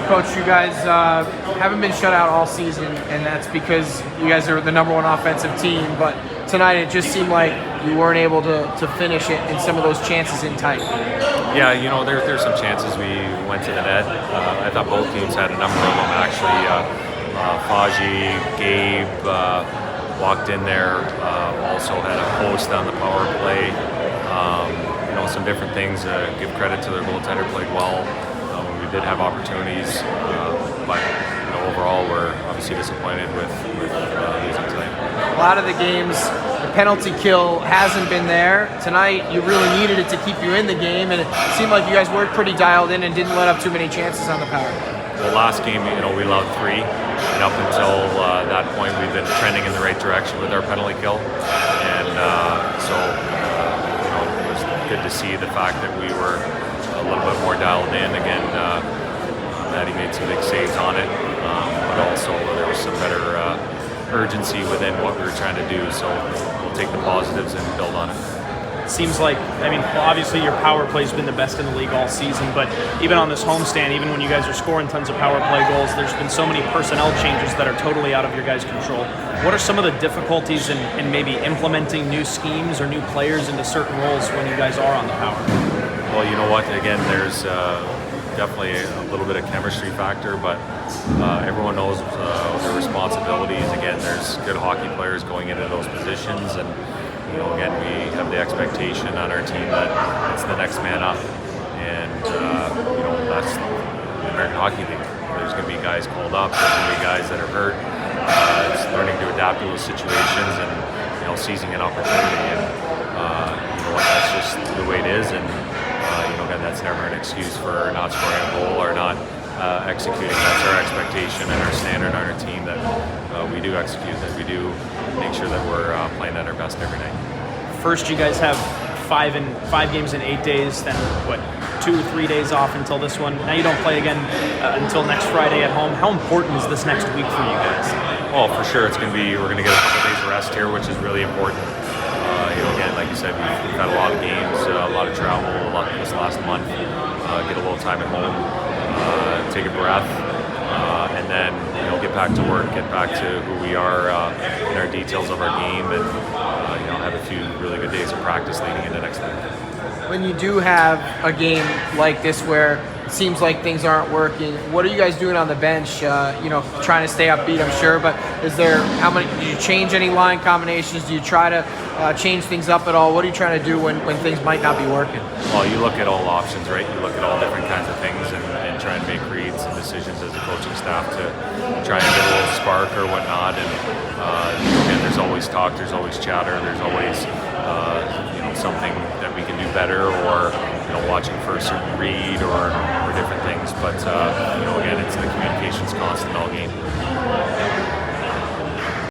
Coach, you guys haven't been shut out all season, and that's because you guys are the #1 offensive team. But tonight it just seemed like you weren't able to finish it in some of those chances in tight. Yeah, there's some chances we went to the net. I thought both teams had a number of them actually. Faji, Gabe walked in there, also had a post on the power play. Some different things. Give credit to their goaltender, played well. We did have opportunities, but overall we're obviously disappointed with losing tonight. A lot of the games, the penalty kill hasn't been there. Tonight, you really needed it to keep you in the game, and it seemed like you guys were pretty dialed in and didn't let up too many chances on the power play. The last game, we allowed 3, and up until that point, we've been trending in the right direction with our penalty kill, and so it was good to see the fact that we were a little bit more dialed in. Again, Maddie made some big saves on it, but also there was some better urgency within what we were trying to do, so we'll take the positives and build on it. Seems like, obviously your power play's been the best in the league all season, but even on this homestand, even when you guys are scoring tons of power play goals, there's been so many personnel changes that are totally out of your guys' control. What are some of the difficulties in maybe implementing new schemes or new players into certain roles when you guys are on the power? Well, you know what, again, there's definitely a little bit of chemistry factor, but everyone knows their responsibilities. Again, there's good hockey players going into those positions, and again, we have the expectation on our team that it's the next man up, and that's the American Hockey League. There's going to be guys called up, there's going to be guys that are hurt. It's learning to adapt to those situations and seizing an opportunity, and that's just the way it is. And again, that's never an excuse for not scoring a goal or not executing. That's our expectation and our standard on our team, that we do execute, that we do make sure that we're playing at our best every night. First, you guys have 5 games in 8 days, then 2 or 3 days off until this one. Now you don't play again until next Friday at home. How important is this next week for you guys? Well, for sure, we're going to get a couple days of rest here, which is really important. Again, like you said, we've had a lot of games, a lot of travel, this last month. Get a little time at home, take a breath, and then get back to work, get back to who we are in our details of our game, and have a few really good days of practice leading into next week. When you do have a game like this where it seems like things aren't working, what are you guys doing on the bench? Trying to stay upbeat, I'm sure, but do you change any line combinations? Do you try to change things up at all? What are you trying to do when things might not be working? Well, you look at all options, right? You look at all different kinds of things and try and create some decisions as a coaching staff to try and get a little spark or whatnot. And again, there's always talk, there's always chatter, there's always something that we can do better, or watching for a certain read or different things. But again, it's the communication's